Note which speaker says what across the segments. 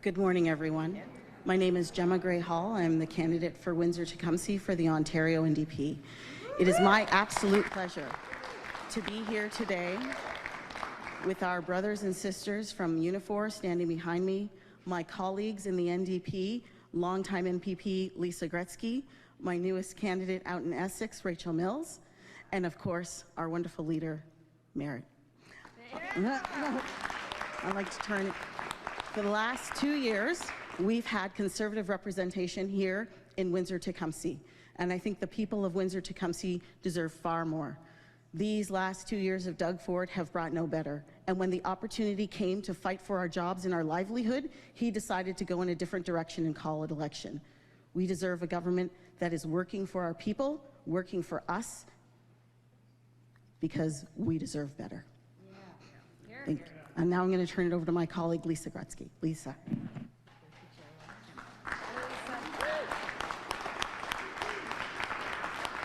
Speaker 1: Good morning, everyone. My name is Gemma Grey-Hall. I'm the candidate for Windsor Tecumseh for the Ontario NDP. It is my absolute pleasure to be here today with our brothers and sisters from Unifor standing behind me, my colleagues in the NDP, longtime NPP Lisa Gretzky, my newest candidate out in Essex, Rachel Mills, and of course, our wonderful leader, Marit. I'd like to turn it. For the last 2 years, we've had Conservative representation here in Windsor Tecumseh, and I think the people of Windsor Tecumseh deserve far more. These last 2 years of Doug Ford have brought no better, and when the opportunity came to fight for our jobs and our livelihood, he decided to go in a different direction and call it election. We deserve a government that is working for our people, working for us, because we deserve better. Thank you. And now I'm going to turn it over to my colleague, Lisa Gretzky. Lisa.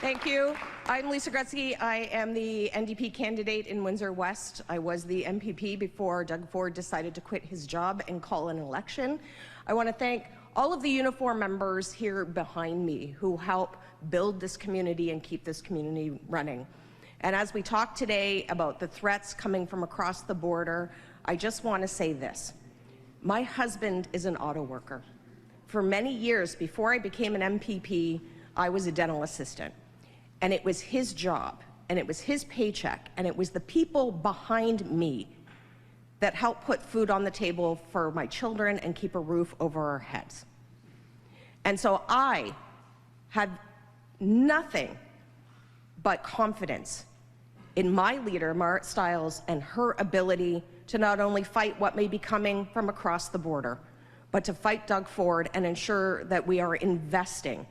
Speaker 2: Thank you. I'm Lisa Gretzky. I am the NDP candidate in Windsor West. I was the MPP before Doug Ford decided to quit his job and call an election. I want to thank all of the uniform members here behind me who help build this community and keep this community running. And as we talk today about the threats coming from across the border, I just want to say this. My husband is an auto worker. For many years before I became an MPP, I was a dental assistant. And it was his job, and it was his paycheck, and it was the people behind me that helped put food on the table for my children and keep a roof over our heads. And so I had nothing but confidence in my leader, Marit Stiles, and her ability to not only fight what may be coming from across the border, but to fight Doug Ford and ensure that we are investing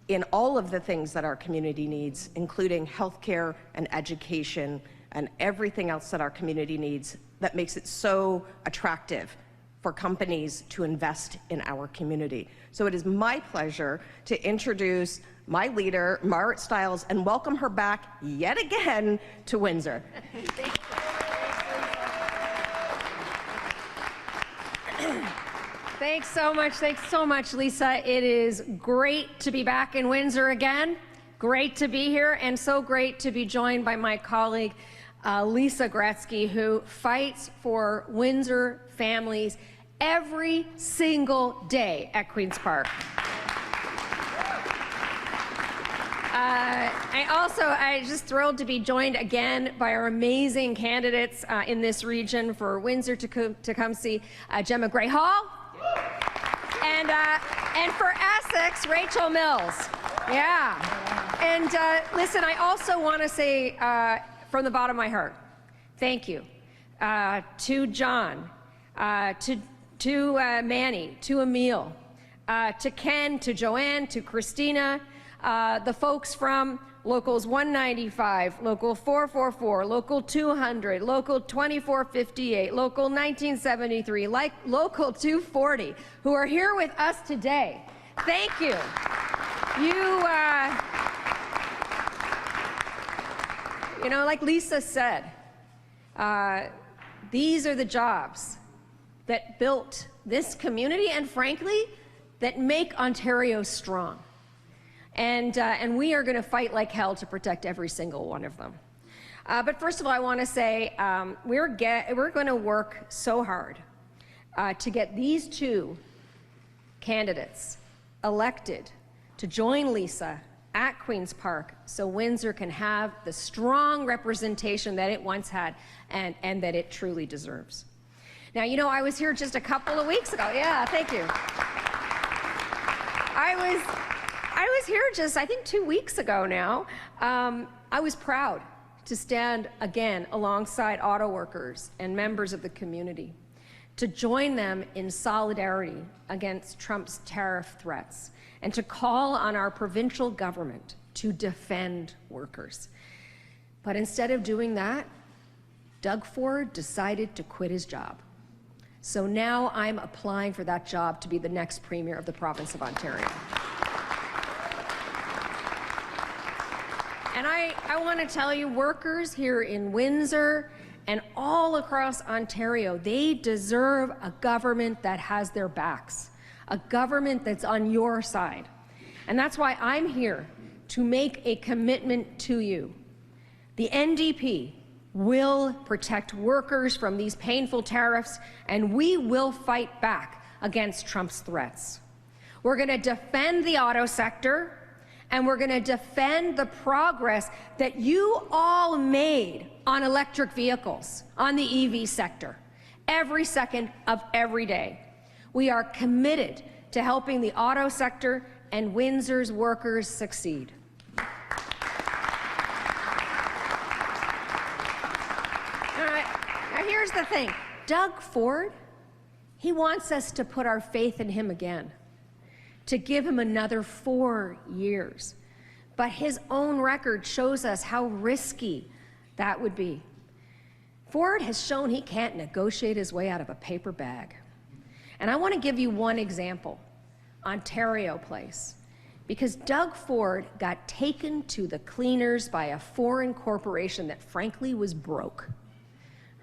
Speaker 2: in all of the things that our community needs, including healthcare and education and everything else that our community needs that makes it so attractive for companies to invest in our community. So it is my pleasure to introduce my leader, Marit Stiles, and welcome her back yet again to Windsor.
Speaker 3: Thanks so much, Lisa. It is great to be back in Windsor again. Great to be here, and so great to be joined by my colleague, Lisa Gretzky, who fights for Windsor families every single day at Queen's Park. I'm just thrilled to be joined again by our amazing candidates in this region for Windsor Tecumseh, Gemma Grey-Hall, and for Essex, Rachel Mills. Yeah. And listen, I also want to say from the bottom of my heart, thank you to John, to Manny, to Emil, to Ken, to Joanne, to Christina, the folks from Locals 195, Local 444, Local 200, Local 2458, Local 1973, Local 240, who are here with us today. Thank you. You know, like Lisa said, these are the jobs that built this community and, frankly, that make Ontario strong. And we are going to fight like hell to protect every single one of them. But first of all, I want to say we're going to work so hard to get these two candidates elected to join Lisa at Queen's Park so Windsor can have the strong representation that it once had and that it truly deserves. Now, you know, I was here just a couple of weeks ago. Yeah, thank you. I was here just, I think, 2 weeks ago now. I was proud to stand again alongside auto workers and members of the community to join them in solidarity against Trump's tariff threats and to call on our provincial government to defend workers. But instead of doing that, Doug Ford decided to quit his job. So now I'm applying for that job to be the next Premier of the province of Ontario. And I want to tell you, workers here in Windsor and all across Ontario, they deserve a government that has their backs, a government that's on your side. And that's why I'm here to make a commitment to you. The NDP will protect workers from these painful tariffs, and we will fight back against Trump's threats. We're going to defend the auto sector, and we're going to defend the progress that you all made on electric vehicles, on the EV sector, every second of every day. We are committed to helping the auto sector and Windsor's workers succeed. All right, now here's the thing. Doug Ford, he wants us to put our faith in him again, to give him another 4 years. But his own record shows us how risky that would be. Ford has shown he can't negotiate his way out of a paper bag. And I want to give you one example, Ontario Place, because Doug Ford got taken to the cleaners by a foreign corporation that frankly was broke,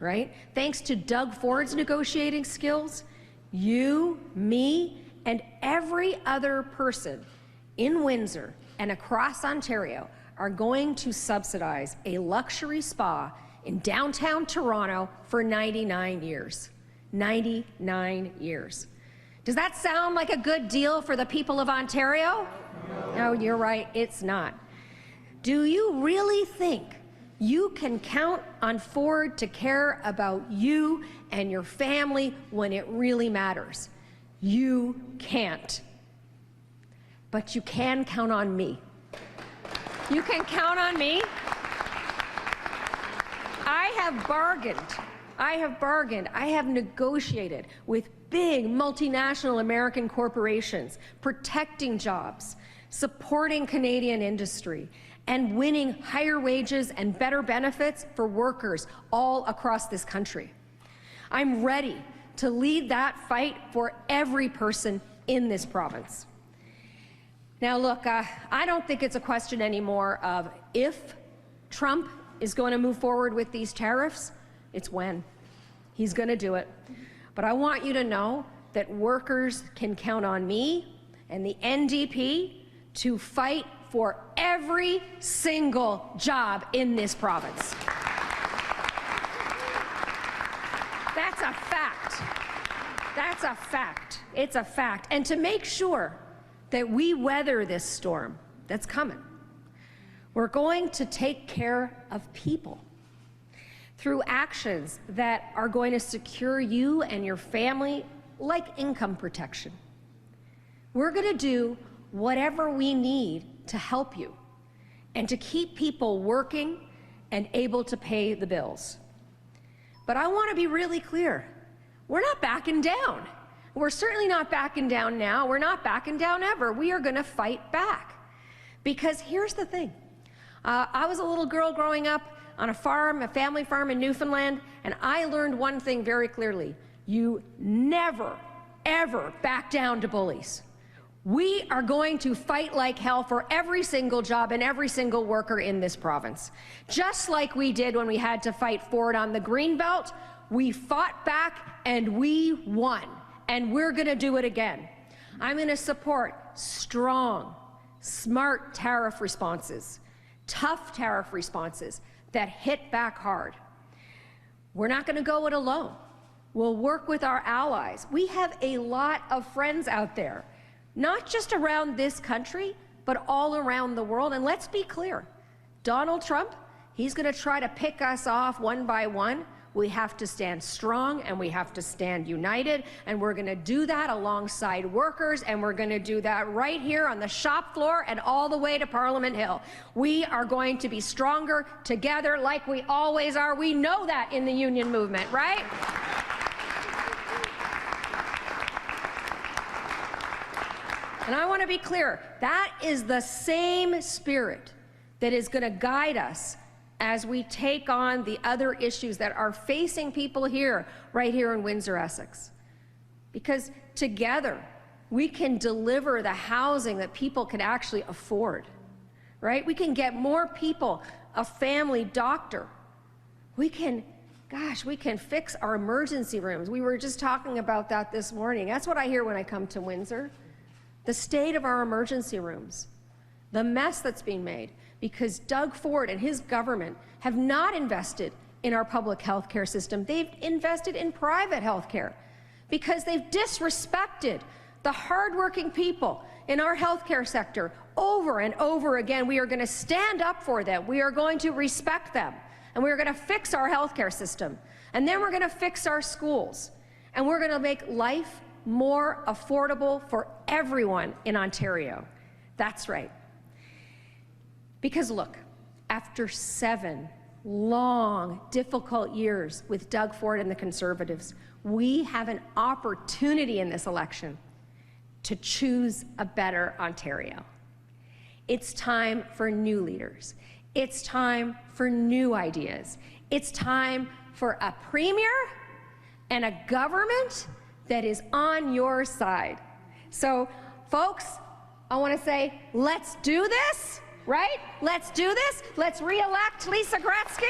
Speaker 3: right? Thanks to Doug Ford's negotiating skills, you, me, and every other person in Windsor and across Ontario are going to subsidize a luxury spa in downtown Toronto for 99 years. 99 years. Does that sound like a good deal for the people of Ontario? No, you're right, it's not. Do you really think you can count on Ford to care about you and your family when it really matters? You can't. But you can count on me. You can count on me. I have bargained. I have negotiated with big multinational American corporations, protecting jobs, supporting Canadian industry, and winning higher wages and better benefits for workers all across this country. I'm ready to lead that fight for every person in this province. Now look, I don't think it's a question anymore of if Trump is going to move forward with these tariffs, it's when. He's going to do it. But I want you to know that workers can count on me and the NDP to fight for every single job in this province. That's a fact. That's a fact. It's a fact. And to make sure that we weather this storm that's coming, we're going to take care of people through actions that are going to secure you and your family, like income protection. We're going to do whatever we need to help you and to keep people working and able to pay the bills. But I want to be really clear. We're not backing down. We're certainly not backing down now. We're not backing down ever. We are going to fight back. Because here's the thing. I was a little girl growing up on a farm, a family farm in Newfoundland, and I learned one thing very clearly. You never, ever back down to bullies. We are going to fight like hell for every single job and every single worker in this province. Just like we did when we had to fight Ford on the Greenbelt, we fought back and we won. And we're going to do it again. I'm going to support strong, smart tariff responses, tough tariff responses that hit back hard. We're not going to go it alone. We'll work with our allies. We have a lot of friends out there, not just around this country, but all around the world. And let's be clear, Donald Trump, he's going to try to pick us off one by one. We have to stand strong and we have to stand united, and we're going to do that alongside workers, and we're going to do that right here on the shop floor and all the way to Parliament Hill. We are going to be stronger together like we always are. We know that in the union movement, right? And I want to be clear, that is the same spirit that is going to guide us as we take on the other issues that are facing people here, right here in Windsor, Essex. Because together, we can deliver the housing that people can actually afford, right? We can get more people a family doctor. We can Gosh, we can fix our emergency rooms. We were just talking about that this morning. That's what I hear when I come to Windsor. The state of our emergency rooms, the mess that's being made, because Doug Ford and his government have not invested in our public health care system. They've invested in private health care because they've disrespected the hardworking people in our healthcare sector over and over again. We are going to stand up for them. We are going to respect them. And we're going to fix our healthcare system. And then we're going to fix our schools. And we're going to make life more affordable for everyone in Ontario. That's right. Because look, after 7 long, difficult years with Doug Ford and the Conservatives, we have an opportunity in this election to choose a better Ontario. It's time for new leaders. It's time for new ideas. It's time for a premier and a government that is on your side. So, folks, I want to say, let's do this, right? Let's do this. Let's re-elect Lisa Gretzky.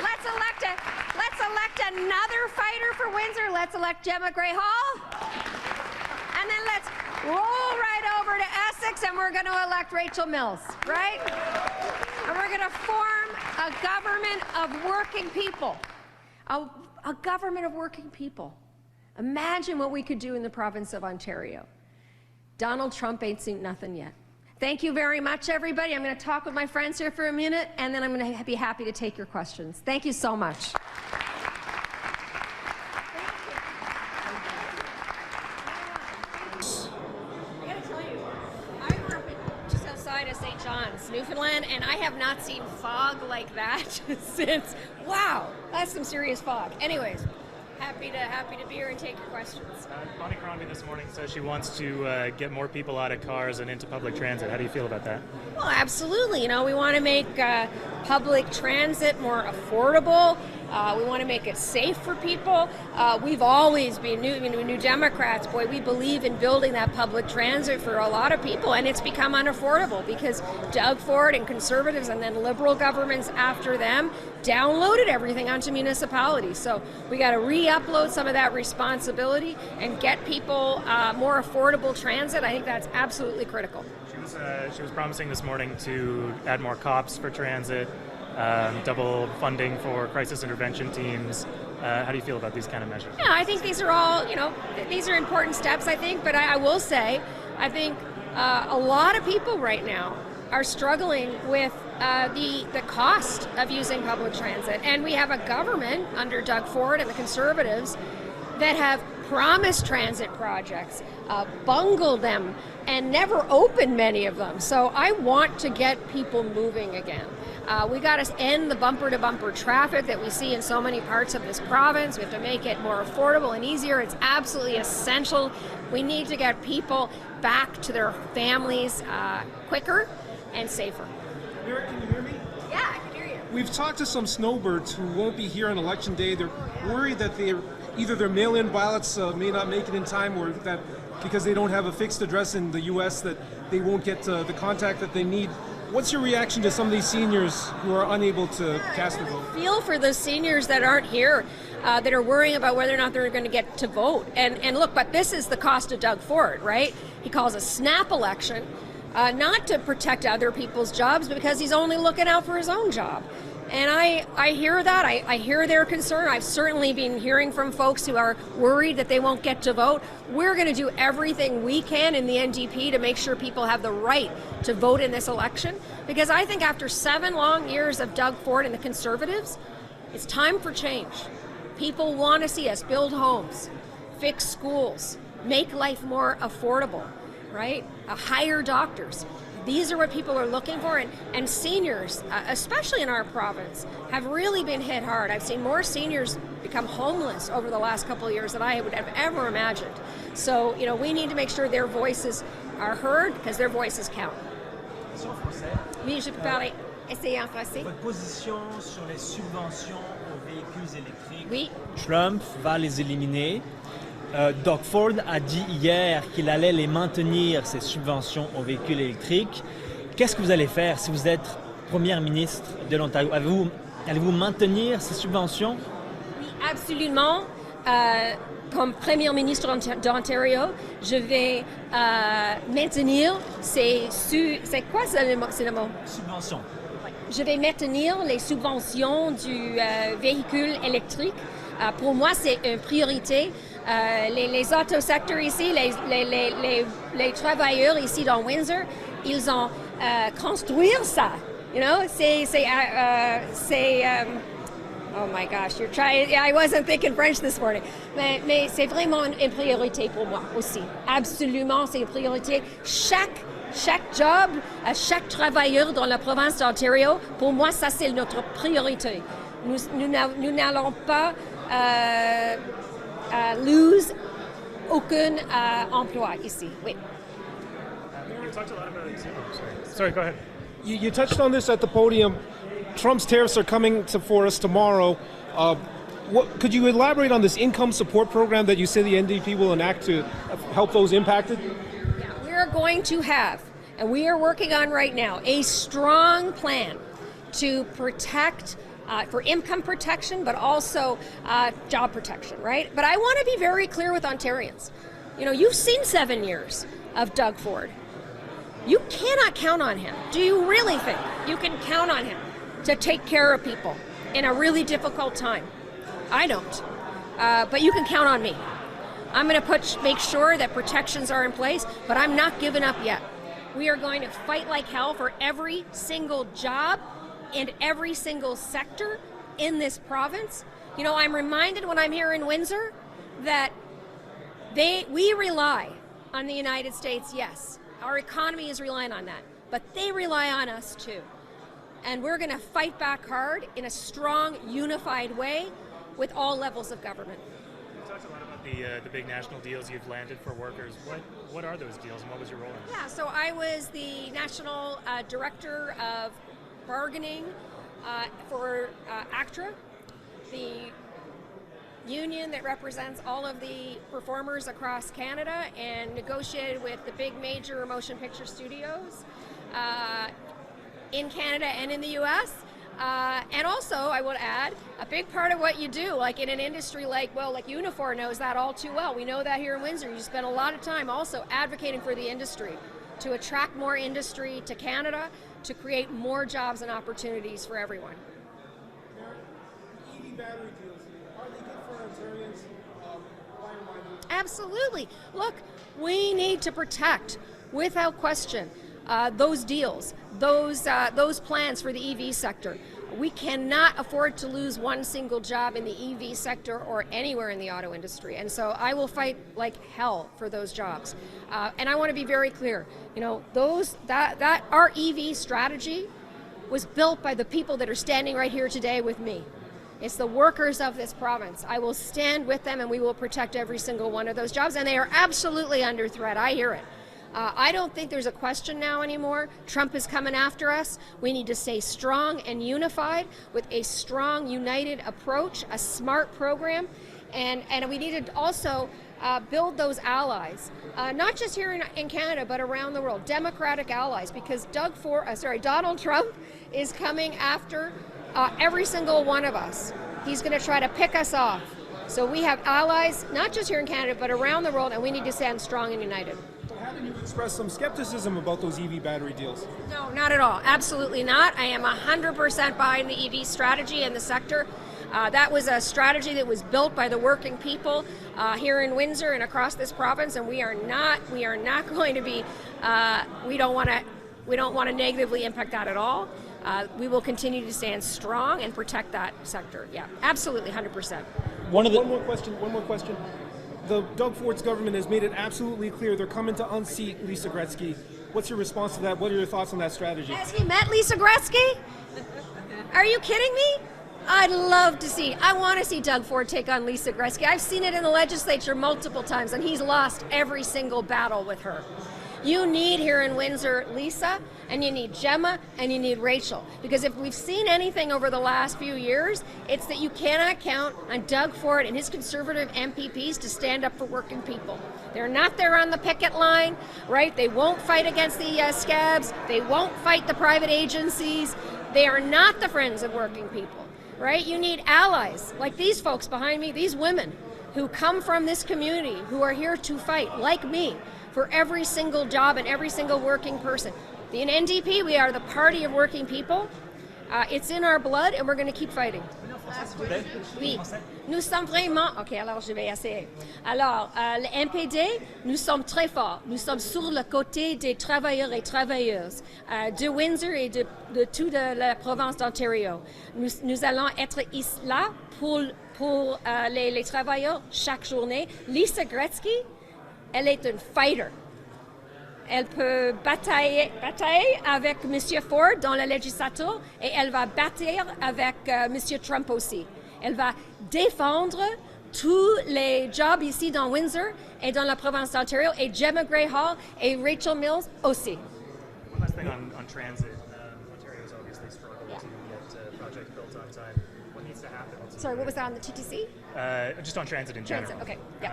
Speaker 3: Let's elect another fighter for Windsor. Let's elect Gemma Grey-Hall. And then let's roll right over to Essex, and we're going to elect Rachel Mills, right? And we're going to form a government of working people. A government of working people. Imagine what we could do in the province of Ontario. Donald Trump ain't seen nothing yet. Thank you very much, everybody. I'm going to talk with my friends here for a minute, and then I'm going to be happy to take your questions. Thank you so much. St. John's, Newfoundland, and I have not seen fog like that since, wow, that's some serious fog. Anyways, happy to be here and take your questions.
Speaker 4: Bonnie Crombie this morning says she wants to get more people out of cars and into public transit. How do you feel about that?
Speaker 3: Well, absolutely. You know, we want to make public transit more affordable. We want to make it safe for people. We've always been New Democrats. Boy, we believe in building that public transit for a lot of people, and it's become unaffordable because Doug Ford and Conservatives and then Liberal governments after them downloaded everything onto municipalities. So we got to re-upload some of that responsibility and get people more affordable transit. I think that's absolutely critical.
Speaker 4: She was promising this morning to add more cops for transit, double funding for crisis intervention teams. How do you feel about these kind of measures?
Speaker 3: Yeah, I think these are all, these are important steps, I think, but I will say, I think a lot of people right now are struggling with the cost of using public transit. And we have a government under Doug Ford and the Conservatives that have promised transit projects, bungled them, and never opened many of them. So I want to get people moving again. We got to end the bumper-to-bumper traffic that we see in so many parts of this province. We have to make it more affordable and easier. It's absolutely essential. We need to get people back to their families quicker and safer.
Speaker 5: Marit, can you hear me?
Speaker 3: Yeah, I can hear you.
Speaker 5: We've talked to some snowbirds who won't be here on election day. They're worried that either their mail-in ballots may not make it in time, or that because they don't have a fixed address in the U.S. that they won't get the contact that they need. What's your reaction to some of these seniors who are unable to cast their vote?
Speaker 3: I feel for those seniors that aren't here, that are worrying about whether or not they're going to get to vote. And look, but this is the cost of Doug Ford, right? He calls a snap election, not to protect other people's jobs, but because he's only looking out for his own job. And I hear that. I hear their concern. I've certainly been hearing from folks who are worried that they won't get to vote. We're going to do everything we can in the NDP to make sure people have the right to vote in this election. Because I think after 7 long years of Doug Ford and the Conservatives, it's time for change. People want to see us build homes, fix schools, make life more affordable, right? Hire doctors. These are what people are looking for, and seniors, especially in our province, have really been hit hard. I've seen more seniors become homeless over the last couple of years than I would have ever imagined. So, we need to make sure their voices are heard because their voices count. Oui, je peux parler. Essayez en français.
Speaker 6: Votre position sur les subventions aux véhicules électriques.
Speaker 3: Oui.
Speaker 6: Trump va les éliminer. Doug Ford a dit hier qu'il allait les maintenir, ces subventions aux véhicules électriques. Qu'est-ce que vous allez faire si vous êtes première ministre de l'Ontario? Avez-vous Allez-vous maintenir ces subventions?
Speaker 3: Oui, absolument. Comme Premier ministre d'Ontario, je vais maintenir c'est quoi c'est le mot?
Speaker 6: Subventions.
Speaker 3: Je vais maintenir les subventions du véhicule électrique. Pour moi, c'est une priorité. Les autosecteurs ici, les travailleurs ici dans Windsor, ils ont construit ça. You know, oh my gosh, you're trying. I wasn't thinking French this morning. Mais c'est vraiment une priorité pour moi aussi. Absolument, c'est une priorité. Chaque job, chaque travailleur dans la province d'Ontario, pour moi, ça c'est notre priorité. Nous n'allons pas lose aucun emploi ici. Oui.
Speaker 4: You talked a lot about. Sorry, go ahead.
Speaker 5: You touched on this at the podium. Trump's tariffs are coming for us tomorrow. Could you elaborate on this income support program that you say the NDP will enact to help those impacted?
Speaker 3: Yeah, we are going to have, and we are working on right now, a strong plan to protect for income protection, but also job protection, right? But I want to be very clear with Ontarians. You know, you've seen 7 years of Doug Ford. You cannot count on him. Do you really think you can count on him to take care of people in a really difficult time? I don't. But you can count on me. I'm going to make sure that protections are in place, but I'm not giving up yet. We are going to fight like hell for every single job and every single sector in this province. You know, I'm reminded when I'm here in Windsor that we rely on the United States, yes. Our economy is relying on that, but they rely on us too. And we're going to fight back hard in a strong, unified way with all levels of government.
Speaker 4: You talked a lot about the big national deals you've landed for workers. What are those deals and what was your role in them?
Speaker 3: Yeah, so I was the National Director of Bargaining for ACTRA, the union that represents all of the performers across Canada, and negotiated with the big major motion picture studios in Canada and in the US. And also, I would add, a big part of what you do, like in an industry like Unifor knows that all too well. We know that here in Windsor. You spend a lot of time also advocating for the industry, to attract more industry to Canada, to create more jobs and opportunities for everyone.
Speaker 5: EV battery deals, are they good for Ontarians? Why or why not?
Speaker 3: Absolutely. Look, we need to protect, without question, those deals, those plans for the EV sector. We cannot afford to lose one single job in the EV sector or anywhere in the auto industry. And so I will fight like hell for those jobs. And I want to be very clear. You know, that our EV strategy was built by the people that are standing right here today with me. It's the workers of this province. I will stand with them and we will protect every single one of those jobs. And they are absolutely under threat. I hear it. I don't think there's a question now anymore. Trump is coming after us. We need to stay strong and unified with a strong, united approach, a smart program, and we need to also build those allies, not just here in Canada, but around the world, democratic allies, because Donald Trump is coming after every single one of us. He's going to try to pick us off. So we have allies, not just here in Canada, but around the world, and we need to stand strong and united.
Speaker 5: Haven't you expressed some skepticism about those EV battery deals?
Speaker 3: No, not at all. Absolutely not. I am 100% behind the EV strategy in the sector. That was a strategy that was built by the working people here in Windsor and across this province, and we are not going to be. We don't want to negatively impact that at all. We will continue to stand strong and protect that sector. Yeah, absolutely, 100%.
Speaker 5: One more question. The Doug Ford's government has made it absolutely clear they're coming to unseat Lisa Gretzky. What's your response to that? What are your thoughts on that strategy?
Speaker 3: Has he met Lisa Gretzky? Are you kidding me? I want to see Doug Ford take on Lisa Gretzky. I've seen it in the legislature multiple times, and he's lost every single battle with her. You need here in Windsor Lisa, and you need Gemma, and you need Rachel. Because if we've seen anything over the last few years, it's that you cannot count on Doug Ford and his Conservative MPPs to stand up for working people. They're not there on the picket line, right? They won't fight against the scabs. They won't fight the private agencies. They are not the friends of working people. right? You need allies like these folks behind me, these women who come from this community, who are here to fight, like me, for every single job and every single working person. In NDP, we are the party of working people. It's in our blood, and we're going to keep fighting. Oui, nous sommes vraiment... OK, alors je vais essayer. Alors, le NPD, nous sommes très forts. Nous sommes sur le côté des travailleurs et travailleuses de Windsor et de toute la province d'Ontario. Nous allons être là pour les travailleurs chaque journée. Lisa Gretzky, elle est une fighter. Elle peut batailler avec M. Ford dans le législature et elle va batailler avec M. Trump aussi. Elle va défendre tous les jobs ici dans Windsor et dans la province d'Ontario et Gemma Grey-Hall et Rachel Mills aussi.
Speaker 4: One last thing on transit. Ontario's obviously struggled to get projects built on time. What needs to happen?
Speaker 3: Sorry, what was that on the TTC?
Speaker 4: Just on transit in general.
Speaker 3: Transit, okay, yeah.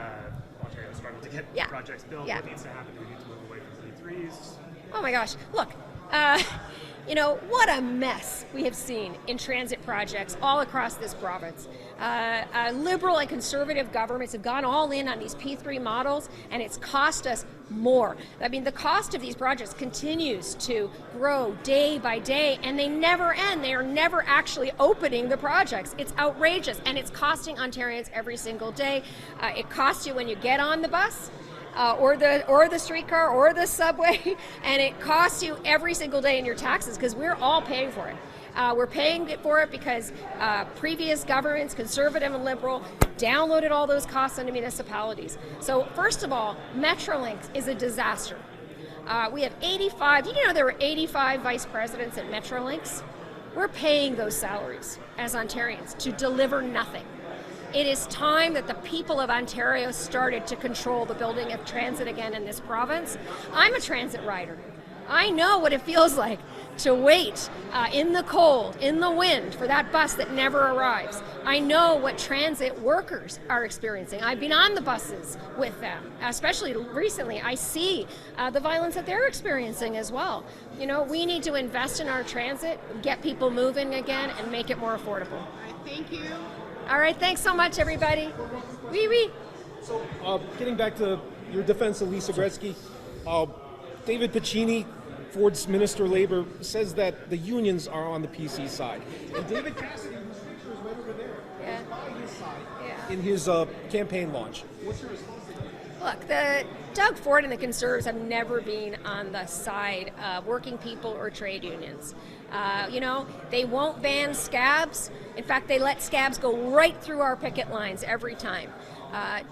Speaker 4: Ontario struggled to get projects built.
Speaker 3: Yeah.
Speaker 4: What needs to happen? Do we need to move away from P3s?
Speaker 3: Oh my gosh, look, you know, what a mess we have seen in transit projects all across this province. Liberal and conservative governments have gone all in on these P3 models, and it's cost us more. I mean, the cost of these projects continues to grow day by day, and they never end. They are never actually opening the projects. It's outrageous, and it's costing Ontarians every single day. It costs you when you get on the bus, or the streetcar or the subway, and it costs you every single day in your taxes because we're all paying for it. We're paying for it because previous governments, conservative and liberal, downloaded all those costs onto municipalities. So first of all, Metrolinx is a disaster. We have 85, did you know there were 85 vice presidents at Metrolinx? We're paying those salaries as Ontarians to deliver nothing. It is time that the people of Ontario started to control the building of transit again in this province. I'm a transit rider. I know what it feels like to wait in the cold, in the wind, for that bus that never arrives. I know what transit workers are experiencing. I've been on the buses with them, especially recently. I see the violence that they're experiencing as well. You know, we need to invest in our transit, get people moving again, and make it more affordable.
Speaker 1: Thank you.
Speaker 3: All right, thanks so much, everybody. Oui, oui.
Speaker 5: So, getting back to your defense of Lisa Gretzky, David Piccini, Ford's Minister of Labour, says that the unions are on the PC side. And David Cassidy, whose picture is right over there, is on his side in his campaign launch. What's your response to that?
Speaker 3: Look, Doug Ford and the Conservatives have never been on the side of working people or trade unions. You know, they won't ban scabs. In fact, they let scabs go right through our picket lines every time.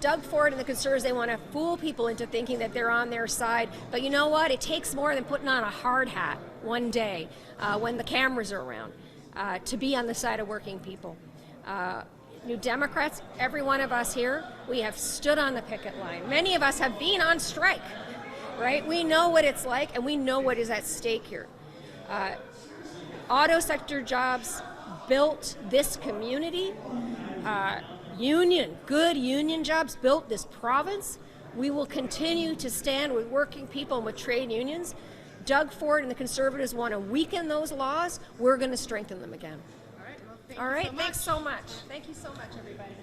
Speaker 3: Doug Ford and the Conservatives, they want to fool people into thinking that they're on their side. But you know what? It takes more than putting on a hard hat one day when the cameras are around to be on the side of working people. New Democrats, every one of us here, we have stood on the picket line. Many of us have been on strike, right? We know what it's like, and we know what is at stake here. Auto sector jobs built this community. Good union jobs built this province. We will continue to stand with working people and with trade unions. Doug Ford and the Conservatives want to weaken those laws. We're going to strengthen them again. All right, thanks so much. Thank you so much, everybody.